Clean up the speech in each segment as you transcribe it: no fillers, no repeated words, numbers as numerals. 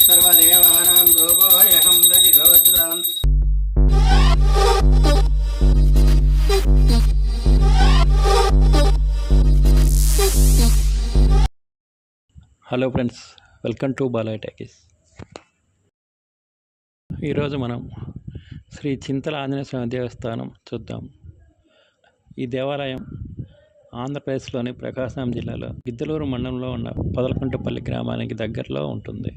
సర్వదేవానాం రూపోయహం ప్రతిభవత్తాం. Hello friends, welcome to Balayya Talkies. ఈరోజు మనం శ్రీ చింతల ఆంజనేయ స్వామి దేవస్థానం చూద్దాం. ఈ దేవాలయం ఆంధ్రప్రదేశ్లోని ప్రకాశం జిల్లాలో గిద్దలూరు మండలంలో ఉన్న పొదలకుంటపల్లి గ్రామానికి దగ్గరలో ఉంటుంది.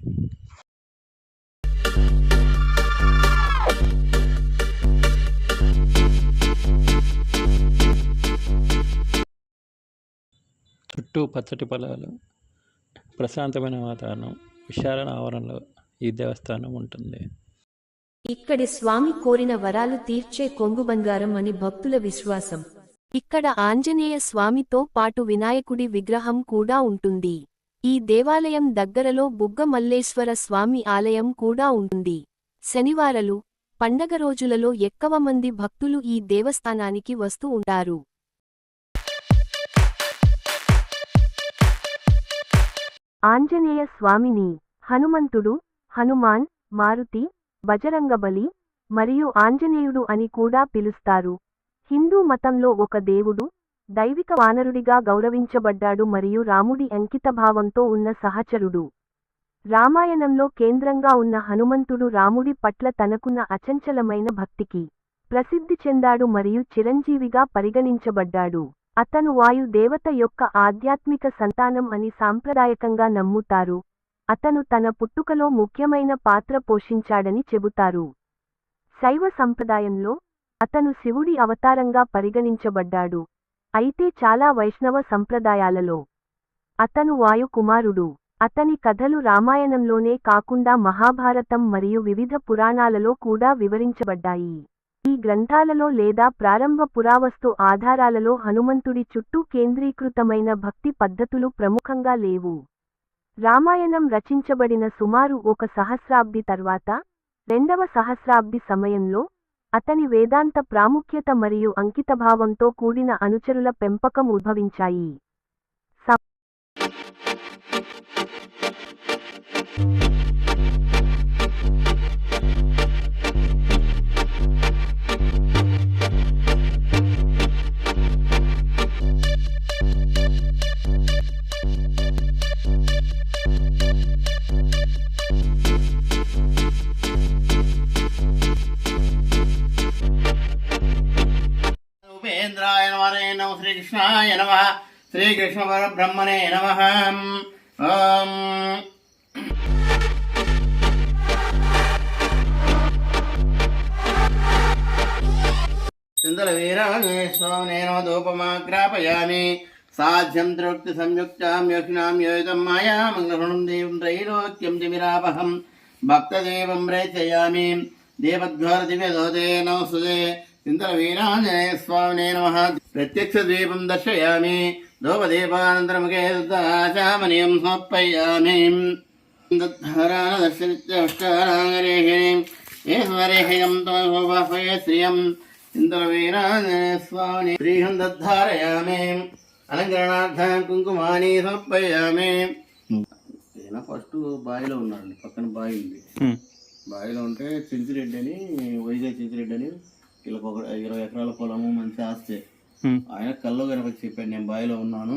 చుట్టూ పచ్చటి పొలాలు, ప్రశాంతమైన వాతావరణం, విశాల ఆవరణలో ఈ దేవస్థానం ఉంటుంది. ఇక్కడి స్వామి కోరిన వరాలు తీర్చే కొంగు బంగారం అని భక్తుల విశ్వాసం. ఇక్కడ ఆంజనేయ స్వామితో పాటు వినాయకుడి విగ్రహం కూడా ఉంటుంది. ఈ దేవాలయం దగ్గరలో బుగ్గ మల్లేశ్వర స్వామి ఆలయం కూడా ఉంటుంది. శనివారాలు, పండగ రోజులలో ఎక్కువ మంది భక్తులు ఈ దేవస్థానానికి వస్తూ ఉంటారు. ఆంజనేయ స్వామిని హనుమంతుడు, హనుమాన్, మారుతి, బజరంగబలి మరియు ఆంజనేయుడు అని కూడా పిలుస్తారు. హిందూ మతంలో ఒక దేవుడు, దైవిక వానరుడిగా గౌరవించబడ్డాడు మరియు రాముడి అంకితభావంతో ఉన్న సహచరుడు. రామాయణంలో కేంద్రంగా ఉన్న హనుమంతుడు రాముడి పట్ల తనకున్న అచంచలమైన భక్తికి ప్రసిద్ధి చెందాడు మరియు చిరంజీవిగా పరిగణించబడ్డాడు. అతను వాయు దేవత యొక్క ఆధ్యాత్మిక సంతానం అని సాంప్రదాయకంగా నమ్ముతారు. అతను తన పుట్టుకలో ముఖ్యమైన పాత్ర పోషించాడని చెబుతారు. శైవ సంప్రదాయంలో అతను శివుడి అవతారంగా పరిగణించబడ్డాడు. అయితే చాలా వైష్ణవ సంప్రదాయాలలో అతను వాయు కుమారుడు. అతని కథలు రామాయణంలోనే కాకుండా మహాభారతం మరియు వివిధ పురాణాలలో కూడా వివరించబడ్డాయి. ఈ గ్రంథాలలో లేదా ప్రారంభ పురావస్తు ఆధారాలలో హనుమంతుడి చుట్టూ కేంద్రీకృతమైన భక్తి పద్ధతులు ప్రముఖంగా లేవు. రామాయణం రచించబడిన సుమారు 1 సహస్రాబ్ది తర్వాత, 2వ సహస్రాబ్ది సమయంలో అతని వేదాంత ప్రాముఖ్యత మరియు అంకితభావంతో కూడిన అనుచరుల పెంపకం ఉద్భవించాయి. ఉపేంద్రాయ నమః, శ్రీకృష్ణాయ నమః, శ్రీకృష్ణ పరబ్రహ్మణే నమః. ఓం చింతల వీరాంజనేయ స్వామినే నమః. ధూపమాగ్రాపయామి. సాధ్యం త్రోక్తి సంయుక్తాం యోగినాం యోగితం మాయా మంగళం దేవం త్రైలోక్యం తిమిరాపహం భక్తదేవం రేచయామి. దేవద్వార దివ్యదోతే నమస్తుతే. చింతల వీరాంజనేయ స్వామినే నమః. ప్రత్యక్ష ద్వీపం దర్శయామి. ధూపదీపానంతరముఖే ఆచామనీయం సమర్పయామి. దద్ధారాన దర్శనిత్యష్టారాంగరేహిణీం ఈశ్వరేహిణం తమోపాహ్వయే శ్రియం. చింతల వీరాంజనేయ స్వామిని శ్రీహం దద్ధారయామి. అలంకరణార్థం కుంకుమాని సమర్పయామి. ఫస్ట్ బావిలో ఉన్నాడు, పక్కన బావి ఉంది. బావిలో ఉంటే చింతిరెడ్డి అని, వైజాగ్ చింతిరెడ్డి అని, వీళ్ళకి ఒక 20 ఎకరాల పొలము, మంచి ఆస్తే. ఆయన కల్లో కనుక చెప్పాడు, నేను బావిలో ఉన్నాను,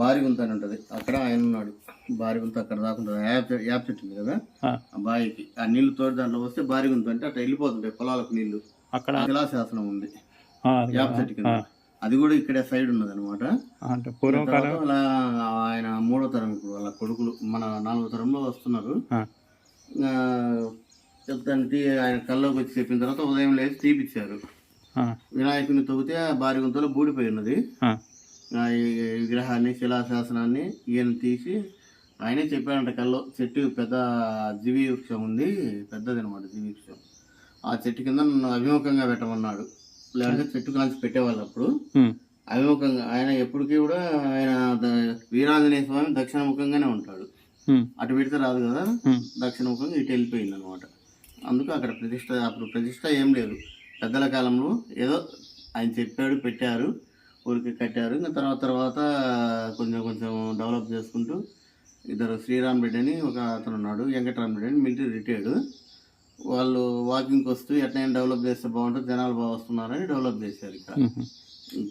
బారి గుంత అని ఉంటుంది అక్కడ ఆయన ఉన్నాడు. బారి గుంత అక్కడ దాకా ఉంటుంది, యాప్ చెట్టు ఉంది కదా ఆ బావికి. ఆ నీళ్లు తోటి దాంట్లో వస్తే బారి గుంత అంటే అట్లా వెళ్ళిపోతుంటాయి పొలాలకు నీళ్లు. అక్కడ శిలాశాసనం ఉంది యాప్ చెట్టు కింద. అది కూడా ఇక్కడ సైడ్ ఉన్నది అనమాట. అలా ఆయన 3వ తరం, ఇప్పుడు వాళ్ళ కొడుకులు మన 4వ తరంలో వస్తున్నారు. చెప్తానికి ఆయన కల్లోకి వచ్చి చెప్పిన తర్వాత ఉదయం లేచి తీపిచ్చారు. వినాయకుని తవ్వితే భారీ గుంతలో బూడిపోయి ఉన్నది. ఈ విగ్రహాన్ని, శిలాశాసనాన్ని ఈయన తీసి ఆయనే చెప్పాడంట. కల్లో చెట్టు పెద్ద జీవి వృక్షం ఉంది, పెద్దది అనమాట జీవి వృక్షం. ఆ చెట్టు కింద నన్ను అభిముఖంగా పెట్టమన్నాడు. లేదంటే చెట్టు కాల్చి పెట్టేవాళ్ళు అప్పుడు అభిముఖంగా. ఆయన ఎప్పటికీ కూడా ఆయన వీరాంజనేయ స్వామి దక్షిణముఖంగానే ఉంటాడు. అటు పెడితే రాదు కదా, దక్షిణముఖంగా ఇటు వెళ్ళిపోయింది అనమాట. అందుకు అక్కడ ప్రతిష్ట, అప్పుడు ప్రతిష్ట ఏం లేదు. పెద్దల కాలంలో ఏదో ఆయన చెప్పాడు, పెట్టారు, ఊరికి కట్టారు. ఇంకా తర్వాత కొంచెం డెవలప్ చేసుకుంటూ ఇద్దరు శ్రీరామ్ రెడ్డి అని ఒక అతను ఉన్నాడు, వెంకటరామ్ రెడ్డి అని మిలిటరీ రిటైర్డ్. వాళ్ళు వాకింగ్కి వస్తూ ఎట్లయినా డెవలప్ చేస్తే బాగుంటుంది, జనాలు బాగా వస్తున్నారని డెవలప్ చేశారు. ఇక్కడ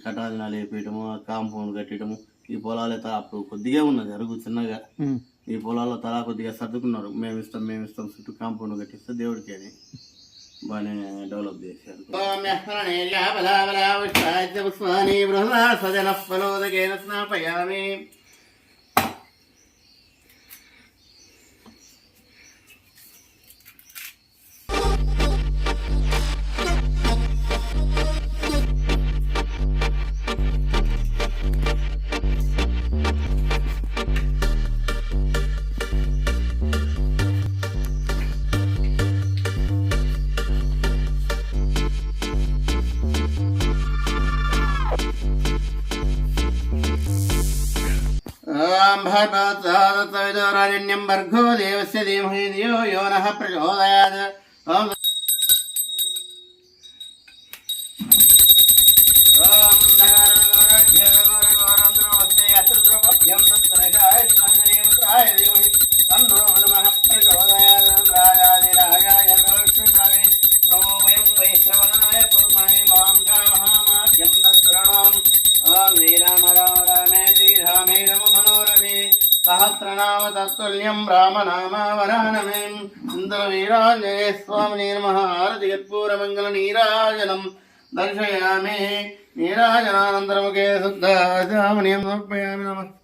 కటాలినాలు వేపించడము, కాంపౌండ్ కట్టడము, ఈ పొలాలే అప్పుడు కొద్దిగా ఉన్నది అరుగు చిన్నగా, ఈ పొలాల్లో తలా కొద్దిగా సర్దుకున్నారు. మేము ఇస్తాం చుట్టూ కాంపౌండ్ కట్టిస్తే దేవుడికి అని బాగానే డెవలప్ చేశారు. స్నాపయామి. भर्गोराजन्यं भर्गो देवस्य धीमहि धियो यो नः प्रचोदयात्. ओम सहस्रनाम तत्तुल्यं रामनामावरानमे. सुन्दरवीराञ्जनेय स्वामिने नमः. आरति यत्पूर्वमङ्गलनीराजनं दर्शयामि. नीराजनानन्तरमुखे शुद्धाचामनीयं समर्पयामि. नमः.